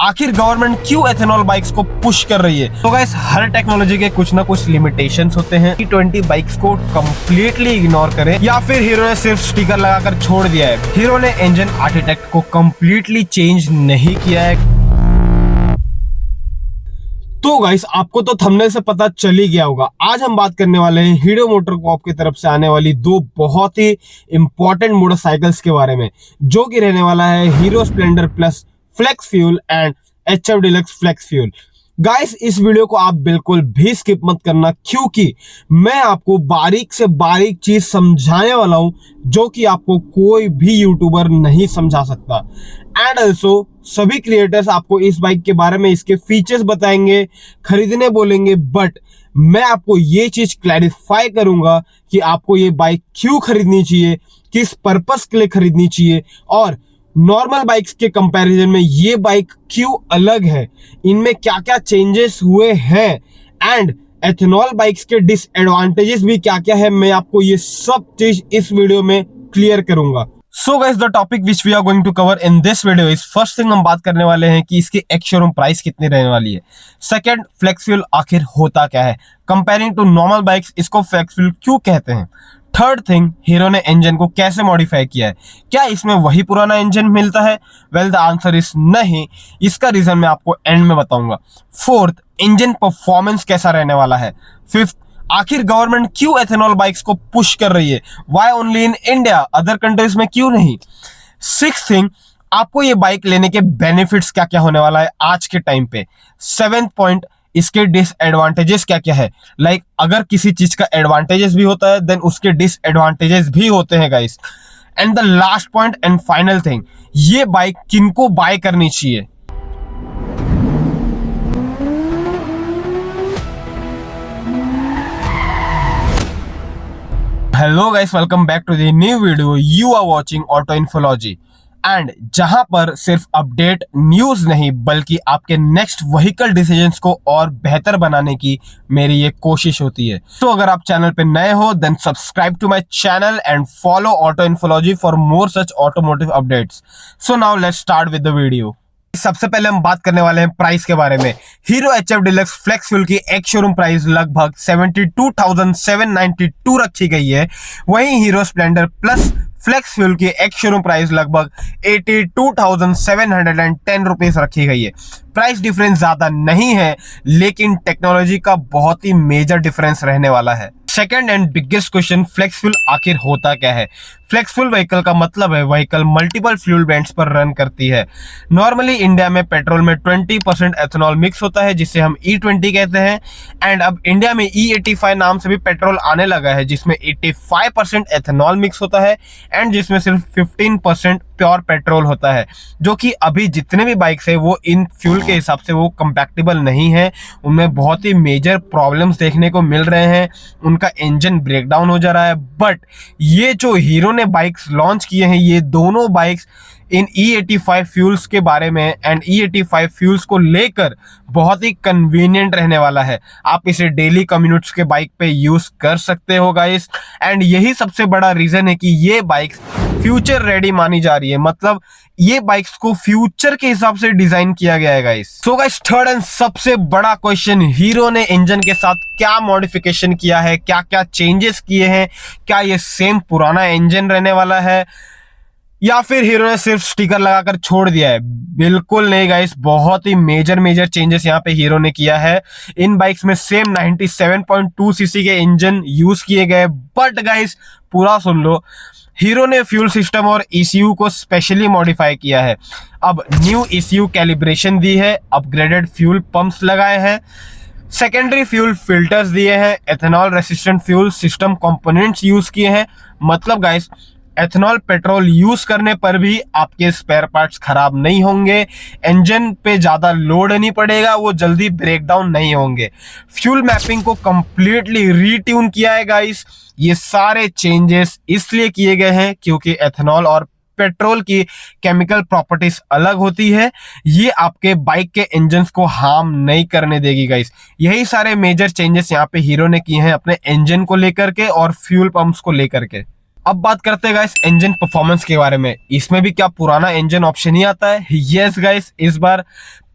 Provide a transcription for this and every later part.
आखिर गवर्नमेंट क्यों ethanol bikes को पुश कर रही है? तो गाइस, हर टेक्नोलॉजी के कुछ ना कुछ लिमिटेशंस होते हैं। E20 बाइक्स को कंप्लीटली इग्नोर करें या फिर हीरो ने सिर्फ स्टिकर लगाकर छोड़ दिया है। हीरो ने इंजन आर्किटेक्ट को कंप्लीटली चेंज नहीं किया है। तो गाइस, आपको तो थंबनेल से पता चल ही गया होगा। आज हम बात करने वाले हैं हीरो मोटोकॉर्प की तरफ से आने वाली दो बहुत ही इंपॉर्टेंट मोटरसाइकिल्स के बारे में, जो कि रहने वाला है Hero splendor plus flex fuel and HF deluxe flex fuel. Guys, इस वीडियो को आप बिल्कुल भी स्किप मत करना, क्योंकि मैं आपको बारीक से बारीक चीज समझाने वाला हूं जो कि आपको कोई भी यूट्यूबर नहीं समझा सकता। एंड ऑल्सो सभी क्रिएटर्स आपको इस बाइक के बारे में इसके फीचर्स बताएंगे, खरीदने बोलेंगे, बट मैं आपको ये चीज क्लैरिफाई करूंगा कि आपको ये बाइक क्यों खरीदनी चाहिए, किस पर्पस के लिए खरीदनी चाहिए, और नॉर्मल बाइक्स के कंपैरिजन में ये बाइक क्यों अलग है, इनमें क्या क्या चेंजेस हुए हैं, एंड एथेनॉल बाइक्स के डिसएडवांटेजेस भी क्या क्या है। मैं आपको ये सब चीज इस वीडियो में क्लियर करूंगा। So guys, the topic which we are going to cover in this video is, first thing हम बात करने वाले हैं कि इसकी एक्स शोरूम प्राइस कितनी रहने वाली है। सेकंड, फ्लेक्स फ्यूल आखिर होता क्या है, कंपेयरिंग टू नॉर्मल बाइक्स इसको फ्लेक्स फ्यूल क्यों कहते हैं। थर्ड थिंग, हीरो ने इंजन को कैसे मॉडिफाई किया है, क्या इसमें वही पुराना इंजन मिलता है? वेल, द आंसर इज नहीं। इसका रीजन मैं आपको एंड में बताऊंगा। फोर्थ, इंजन परफॉर्मेंस कैसा रहने वाला है। फिफ्थ, आखिर गवर्नमेंट क्यों एथेनॉल बाइक्स को पुश कर रही है, why only in India, other countries में क्यों नहीं। सिक्स्थ थिंग, आपको ये बाइक लेने के बेनिफिट्स क्या क्या होने वाला है आज के टाइम पे। सेवेंथ पॉइंट, इसके डिसएडवांटेजेस क्या क्या है। लाइक अगर किसी चीज का एडवांटेजेस भी होता है देन उसके डिसएडवांटेजेस भी होते हैं guys. And the last point and final thing, ये बाइक किनको बाय करनी चाहिए। Hello guys, welcome back to the new video. You are watching Auto Infology, and जहां पर सिर्फ अपडेट न्यूज नहीं बल्कि आपके नेक्स्ट व्हीकल डिसीजंस को और बेहतर बनाने की मेरी ये कोशिश होती है। तो अगर आप चैनल पे नए हो then subscribe to my channel and follow Auto Infology for more such automotive updates. So now let's start with the video. सबसे पहले हम बात करने वाले हैं प्राइस के बारे में। Hero HF deluxe flex fuel की एक शोरूम प्राइस लगभग 72,792 रखी गई है। वहीं Hero splendor plus flex fuel की एक शोरूम प्राइस लगभग 82,710 रुपीज रखी गई है। प्राइस डिफरेंस ज्यादा नहीं है, लेकिन टेक्नोलॉजी का बहुत ही मेजर डिफरेंस रहने वाला है। Second and biggest question, flex fuel आखिर होता क्या है। फ्लेक्स फ्यूल व्हीकल का मतलब है व्हीकल मल्टीपल फ्यूल ब्रांड्स पर रन करती है। नॉर्मली इंडिया में पेट्रोल में 20% एथेनॉल मिक्स होता है, जिसे हम E20 कहते हैं। एंड अब इंडिया में E85 नाम से भी पेट्रोल आने लगा है, जिसमें 85% एथेनॉल मिक्स होता है एंड जिसमें सिर्फ 15% प्योर पेट्रोल होता है, जो कि अभी जितने भी बाइक्स है वो इन फ्यूल के हिसाब से वो कंपैटिबल नहीं है। उनमें बहुत ही मेजर प्रॉब्लम्स देखने को मिल रहे हैं, उनका इंजन ब्रेकडाउन हो जा रहा है। बट ये जो हीरो ने बाइक्स लॉन्च किए हैं, ये दोनों बाइक्स इन E85 फ्यूल्स के बारे में एंड E85 फ्यूल्स को लेकर बहुत ही कन्वीनियंट रहने वाला है। आप इसे डेली कम्यूट्स के बाइक पे यूज कर सकते हो गाइस। एंड यही सबसे बड़ा रीजन है कि ये बाइक्स फ्यूचर रेडी मानी जा रही है, मतलब ये बाइक्स को फ्यूचर के हिसाब से डिजाइन किया गया है guys. So guys, third and सबसे बड़ा क्वेश्चन, हीरो ने इंजन के साथ क्या मॉडिफिकेशन किया है, क्या क्या चेंजेस किए हैं, क्या ये सेम पुराना इंजन रहने वाला है या फिर हीरो ने सिर्फ स्टिकर लगाकर छोड़ दिया है। बिल्कुल नहीं गाइस, बहुत ही मेजर चेंजेस यहाँ पे हीरो ने किया है। इन बाइक्स में सेम 97.2 सीसी के इंजन यूज किए गए, बट गाइस पूरा सुन लो, हीरो ने फ्यूल सिस्टम और ECU को स्पेशली मॉडिफाई किया है। अब न्यू ECU कैलिब्रेशन दी है, अपग्रेडेड फ्यूल पंप्स लगाए हैं, सेकेंडरी फ्यूल फिल्टर्स दिए हैं, ethanol resistant fuel system components use किए हैं। मतलब गाइस, एथेनॉल पेट्रोल यूज करने पर भी आपके स्पेयर पार्ट्स खराब नहीं होंगे, इंजन पे ज्यादा लोड नहीं पड़ेगा, वो जल्दी ब्रेकडाउन नहीं होंगे। फ्यूल मैपिंग को कंप्लीटली रीट्यून किया है गाइस। ये सारे चेंजेस इसलिए किए गए हैं क्योंकि एथेनॉल और पेट्रोल की केमिकल प्रॉपर्टीज अलग होती है, ये आपके बाइक के इंजन को हार्म नहीं करने देगी गाइस। यही सारे मेजर चेंजेस यहाँ पे हीरो ने किए हैं अपने इंजन को लेकर के और फ्यूल पंप्स को लेकर के। अब बात करते हैं गाइस इंजन परफॉर्मेंस के बारे में। इसमें भी क्या पुराना इंजन ऑप्शन ही आता है? यस गाइस, इस बार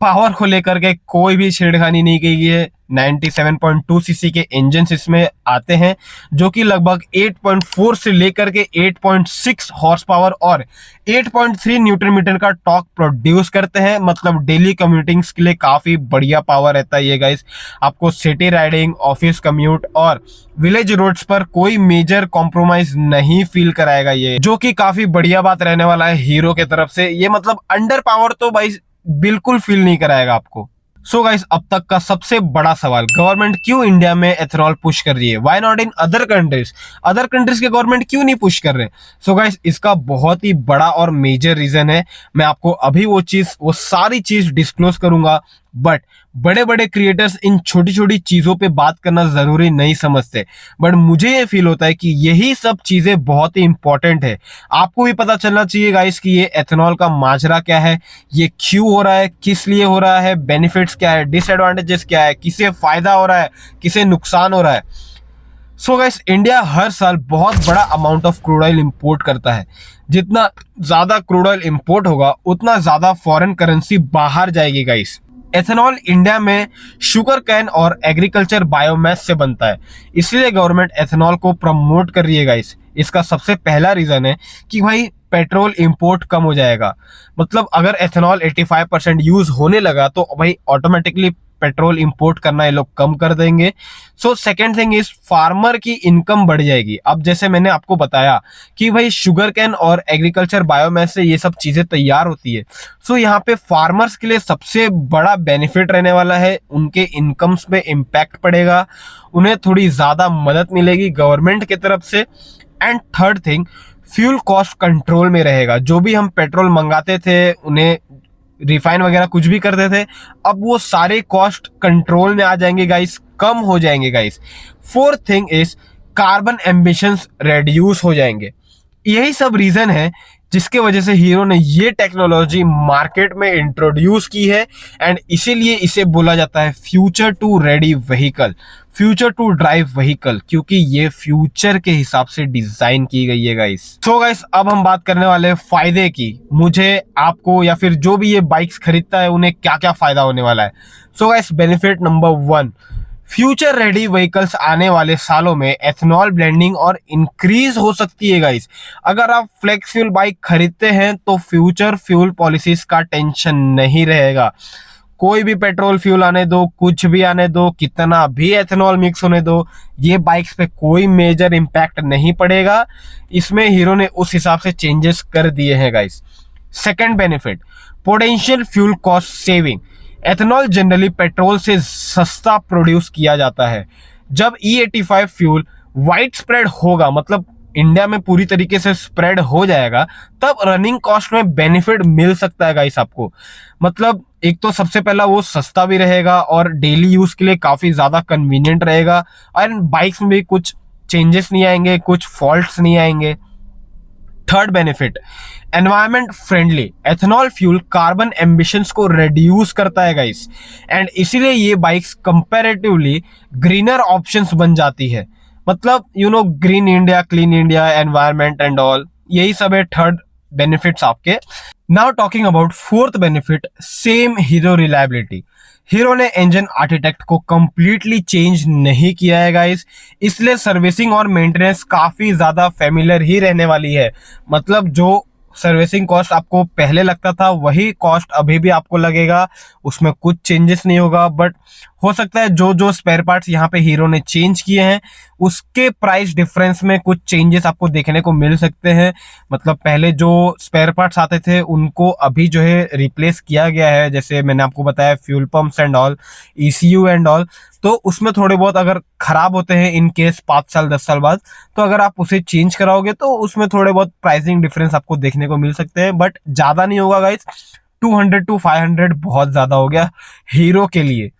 पावर को लेकर के कोई भी छेड़खानी नहीं की गई है। 97.2 सीसी के इंजन इसमें आते हैं, जो कि लगभग 8.4 से लेकर के 8.6 हॉर्स पावर और 8.3 न्यूटन मीटर का टॉर्क प्रोड्यूस करते हैं। मतलब डेली कम्यूटिंग्स के लिए काफी बढ़िया पावर रहता है ये गाइस। आपको सिटी राइडिंग, ऑफिस कम्यूट और विलेज रोड्स पर कोई मेजर कॉम्प्रोमाइज नहीं फील कराएगा ये, जो कि काफी बढ़िया बात रहने वाला है हीरो के तरफ से। ये मतलब अंडर पावर तो भाई बिल्कुल फील नहीं कराएगा आपको। सो गाइस, अब तक का सबसे बड़ा सवाल, गवर्नमेंट क्यों इंडिया में एथेनॉल पुश कर रही है? Why not in other countries? Other countries के गवर्नमेंट क्यों नहीं पुश कर रहे? सो गाइस, इसका बहुत ही बड़ा और मेजर रीजन है। मैं आपको अभी वो सारी चीज डिस्क्लोज करूंगा, बट बड़े बड़े क्रिएटर्स इन छोटी छोटी चीजों पे बात करना जरूरी नहीं समझते, बट मुझे ये फील होता है कि यही सब चीजें बहुत ही इंपॉर्टेंट है। आपको भी पता चलना चाहिए गाइस कि ये एथेनॉल का माजरा क्या है, ये क्यों हो रहा है, किस लिए हो रहा है, बेनिफिट्स क्या है, डिसएडवांटेजेस क्या है, किसे फायदा हो रहा है, किसे नुकसान हो रहा है। सो गाइस, इंडिया हर साल बहुत बड़ा amount of crude oil import करता है। जितना ज्यादा क्रूड ऑयल इंपोर्ट होगा उतना ज्यादा फॉरेन करेंसी बाहर जाएगी गाइस। एथेनॉल इंडिया में शुगर कैन और एग्रीकल्चर बायोमास से बनता है, इसलिए गवर्नमेंट एथेनॉल को प्रमोट कर रही है गाइस। इसका सबसे पहला रीजन है कि भाई पेट्रोल इंपोर्ट कम हो जाएगा। मतलब अगर एथेनॉल 85% यूज होने लगा तो भाई ऑटोमेटिकली पेट्रोल इंपोर्ट करना ये लोग कम कर देंगे। So second thing is farmer की इनकम बढ़ जाएगी। अब जैसे मैंने आपको बताया कि भाई शुगर कैन और एग्रीकल्चर बायोमास से ये सब चीजें तैयार होती है। सो यहाँ पे फार्मर्स के लिए सबसे बड़ा बेनिफिट रहने वाला है, उनके इनकम्स पे इम्पैक्ट पड़ेगा, उन्हें थोड़ी ज्यादा मदद मिलेगी गवर्नमेंट की तरफ से। And third thing, fuel cost control में रहेगा। जो भी हम पेट्रोल मंगाते थे, उन्हें रिफाइन वगैरह कुछ भी करते थे, अब वो सारे कॉस्ट कंट्रोल में आ जाएंगे गाइस, कम हो जाएंगे guys. Fourth thing is carbon ambitions reduce हो जाएंगे। यही सब रीजन है जिसके वजह से हीरो ने ये टेक्नोलॉजी मार्केट में इंट्रोड्यूस की है, एंड इसीलिए इसे बोला जाता है future to ready vehicle, future to drive vehicle, क्योंकि ये फ्यूचर के हिसाब से डिजाइन की गई है गाइस। सो गाइस, अब हम बात करने वाले फायदे की। मुझे, आपको या फिर जो भी ये बाइक्स खरीदता है उन्हें क्या क्या फायदा होने वाला है। So guys, benefit number 1, future ready vehicles आने वाले सालों में एथेनॉल ब्लेंडिंग और इंक्रीज हो सकती है गाइस। अगर आप फ्लेक्स फ्यूल बाइक खरीदते हैं तो फ्यूचर फ्यूल पॉलिसीज का टेंशन नहीं रहेगा। कोई भी पेट्रोल फ्यूल आने दो, कुछ भी आने दो, कितना भी एथेनॉल मिक्स होने दो, ये बाइक्स पे कोई मेजर इंपैक्ट नहीं पड़ेगा। इसमें हीरो ने उस हिसाब से चेंजेस कर दिए हैं guys. Second benefit, potential fuel cost saving. Ethanol generally petrol से सस्ता प्रोड्यूस किया जाता है। जब E85 फ्यूल वाइड स्प्रेड होगा, मतलब इंडिया में पूरी तरीके से स्प्रेड हो जाएगा, तब रनिंग कॉस्ट में बेनिफिट मिल सकता है गाइस आपको। मतलब एक तो सबसे पहला वो सस्ता भी रहेगा और डेली यूज के लिए काफी ज्यादा कन्वीनियंट रहेगा, और बाइक्स में भी कुछ चेंजेस नहीं आएंगे, कुछ फॉल्ट्स नहीं आएंगे। Third benefit, environment friendly. Ethanol fuel carbon ambitions को रिड्यूस करता है गाइस, एंड इसीलिए ये बाइक्स कंपैरेटिवली ग्रीनर ऑप्शंस बन जाती है। मतलब green India, clean India, environment and all, यही सब है थर्ड बेनिफिट्स आपके। Now talking about fourth benefit, same hero reliability. Hero ने इंजन आर्किटेक्ट को कंप्लीटली चेंज नहीं किया है गाइस, इसलिए सर्विसिंग और मेंटेनेंस काफी ज्यादा फेमिलियर ही रहने वाली है। मतलब जो सर्विसिंग कॉस्ट आपको पहले लगता था वही कॉस्ट अभी भी आपको लगेगा, उसमें कुछ चेंजेस नहीं होगा। बट हो सकता है जो जो स्पेयर पार्ट्स यहाँ पे हीरो ने चेंज किए हैं उसके प्राइस डिफरेंस में कुछ चेंजेस आपको देखने को मिल सकते हैं। मतलब पहले जो स्पेयर पार्ट्स आते थे उनको अभी जो है रिप्लेस किया गया है, जैसे मैंने आपको बताया fuel pumps and all, ECU and all, तो उसमें थोड़े बहुत अगर खराब होते हैं इन केस 5 साल 10 साल बाद, तो अगर आप उसे चेंज कराओगे तो उसमें थोड़े बहुत प्राइसिंग डिफरेंस आपको देखने को मिल सकते हैं, बट ज्यादा नहीं होगा गाइस। 200 to 500 बहुत ज्यादा हो गया हीरो के लिए।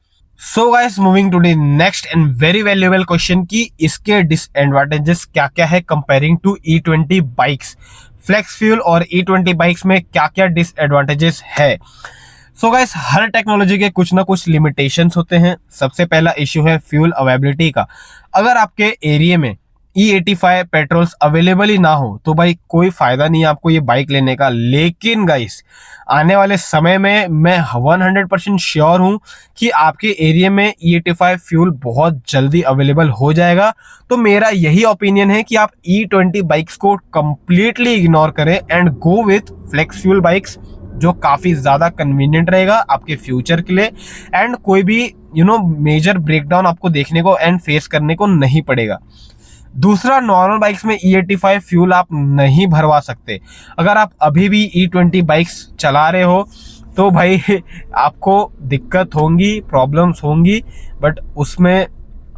So guys, moving to the next and very valuable question कि इसके डिसएडवांटेजेस क्या क्या है comparing to E20 bikes. Flex fuel और E20 बाइक्स में क्या क्या डिसएडवांटेजेस है। सो गाइस, हर टेक्नोलॉजी के कुछ ना कुछ लिमिटेशंस होते हैं। सबसे पहला इश्यू है फ्यूल अवेलेबिलिटी का। अगर आपके एरिया में E85 पेट्रोल्स अवेलेबल ही ना हो तो भाई कोई फायदा नहीं है आपको ये बाइक लेने का। लेकिन गाइस आने वाले समय में मैं 100% श्योर हूं कि आपके एरिया में E85 फ्यूल बहुत जल्दी अवेलेबल हो जाएगा। तो मेरा यही ओपिनियन है कि आप E20 बाइक्स को कंप्लीटली इग्नोर करें and go with flex fuel bikes, जो काफी ज्यादा कन्वीनियंट रहेगा आपके फ्यूचर के लिए एंड कोई भी मेजर ब्रेकडाउन आपको देखने को एंड फेस करने को नहीं पड़ेगा। दूसरा, नॉर्मल बाइक्स में E85 फ्यूल आप नहीं भरवा सकते। अगर आप अभी भी E20 बाइक्स चला रहे हो तो भाई आपको दिक्कत होंगी, प्रॉब्लम्स होंगी, बट उसमें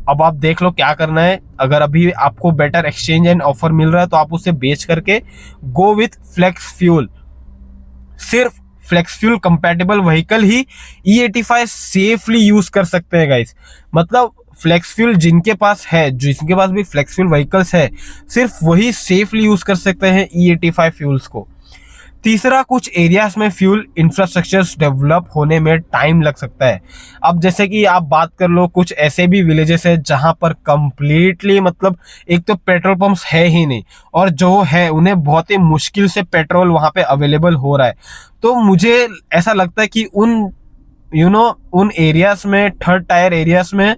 अब आप देख लो क्या करना है। अगर अभी आपको बेटर एक्सचेंज एंड ऑफर मिल रहा है तो आप उसे बेच करके गो विथ फ्लेक्स फ्यूल। सिर्फ फ्लेक्स फ्यूल कंपैटिबल व्हीकल ही E85 सेफली यूज कर सकते हैं गाइस। मतलब फ्लेक्स फ्यूल जिनके पास है, जिनके पास भी फ्लेक्स फ्यूल व्हीकल्स है, सिर्फ वही सेफली यूज कर सकते हैं E85 फ्यूल्स को। तीसरा, कुछ एरियाज में फ्यूल इंफ्रास्ट्रक्चर डेवलप होने में टाइम लग सकता है। अब जैसे कि आप बात कर लो, कुछ ऐसे भी विलेजेस है जहां पर कंप्लीटली मतलब एक तो पेट्रोल पंप्स है ही नहीं, और जो है उन्हें बहुत ही मुश्किल से पेट्रोल वहां पे अवेलेबल हो रहा है। तो मुझे ऐसा लगता है कि उन एरियाज में, थर्ड टायर एरियाज में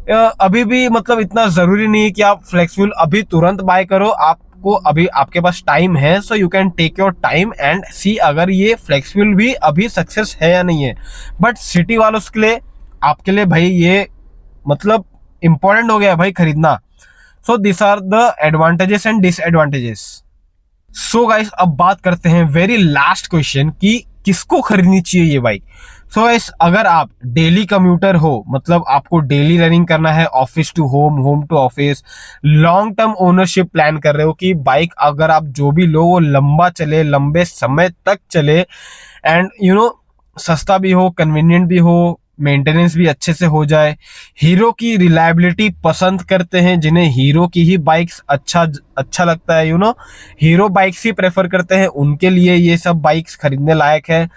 अभी भी मतलब इतना जरूरी नहीं है कि आप फ्लेक्स फ्यूल अभी तुरंत बाय करो। आपको अभी आपके पास टाइम है, so you can take your time and see अगर ये फ्लेक्स फ्यूल भी अभी सक्सेस है या नहीं है। बट सिटी वालों के लिए, आपके लिए भाई ये मतलब इंपॉर्टेंट हो गया है भाई खरीदना। So this are the advantages and disadvantages. So guys, अब बात करते हैं वेरी लास्ट क्वेश्चन कि किसको खरीदनी चाहिए ये बाइक। सो गाइस, अगर आप डेली कम्यूटर हो, मतलब आपको डेली रनिंग करना है, office to home, home to office, long term ownership plan कर रहे हो कि बाइक अगर आप जो भी लो वो लंबा चले, लंबे समय तक चले एंड सस्ता भी हो, कन्वीनियंट भी हो, मेंटेनेंस भी अच्छे से हो जाए, हीरो की रिलायबिलिटी पसंद करते हैं, जिन्हें हीरो की ही बाइक्स अच्छा लगता है, हीरो बाइक्स ही प्रेफर करते हैं, उनके लिए ये सब बाइक्स खरीदने लायक है।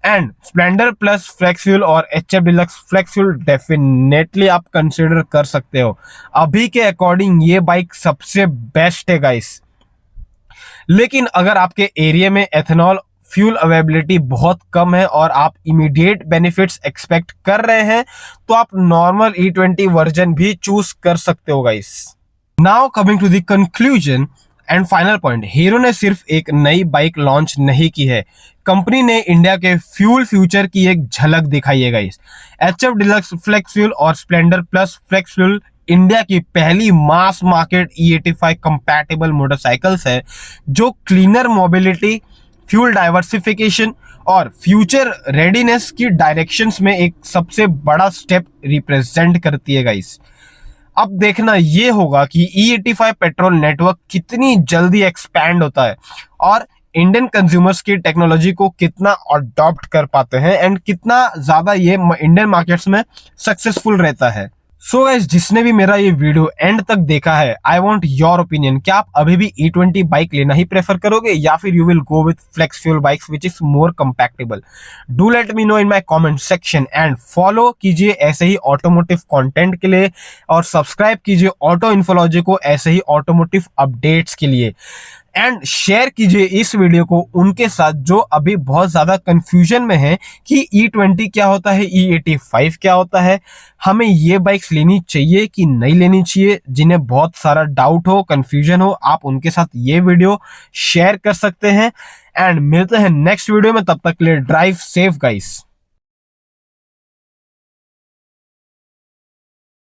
And splendor plus flex fuel और HF deluxe flex fuel definitely आप कंसिडर कर सकते हो। अभी के अकॉर्डिंग ये बाइक सबसे बेस्ट है गाइस। लेकिन अगर आपके एरिया में एथेनॉल फ्यूल अवेलेबिलिटी बहुत कम है और आप इमीडिएट बेनिफिट्स एक्सपेक्ट कर रहे हैं तो आप नॉर्मल E20 वर्जन भी चूज कर सकते हो guys. Now coming to the conclusion and final point, Hero ने सिर्फ एक नई बाइक लॉन्च नहीं की है, कंपनी ने इंडिया के फ्यूल फ्यूचर की एक झलक दिखाई है guys. HF deluxe flex fuel और Splendor plus flex fuel India की पहली mass market E85 compatible motorcycles है, जो क्लीनर मोबिलिटी, फ्यूल डाइवर्सिफिकेशन और फ्यूचर रेडीनेस की डायरेक्शंस में एक सबसे बड़ा स्टेप रिप्रेजेंट करती है गाइस। अब देखना ये होगा कि E85 पेट्रोल नेटवर्क कितनी जल्दी एक्सपैंड होता है और इंडियन कंज्यूमर्स की टेक्नोलॉजी को कितना अडॉप्ट कर पाते हैं एंड कितना ज्यादा ये इंडियन मार्केट्स में सक्सेसफुल रहता है। सो गाइस, जिसने भी मेरा ये वीडियो एंड तक देखा है, आई वांट योर ओपिनियन। क्या आप अभी भी E20 बाइक लेना ही प्रेफर करोगे या फिर you will go with flex fuel bikes which is more compactable? Do let me know in my comment section and follow कीजिए ऐसे ही ऑटोमोटिव कंटेंट के लिए और सब्सक्राइब कीजिए ऑटो इन्फोलॉजी को ऐसे ही ऑटोमोटिव अपडेट्स के लिए एंड शेयर कीजिए इस वीडियो को उनके साथ जो अभी बहुत ज्यादा कंफ्यूजन में है कि E20 क्या होता है, E85 क्या होता है, हमें ये बाइक्स लेनी चाहिए कि नहीं लेनी चाहिए। जिन्हें बहुत सारा डाउट हो, कंफ्यूजन हो, आप उनके साथ ये वीडियो शेयर कर सकते हैं एंड मिलते हैं नेक्स्ट वीडियो में। तब तक के लिए ड्राइव सेफ गाइस।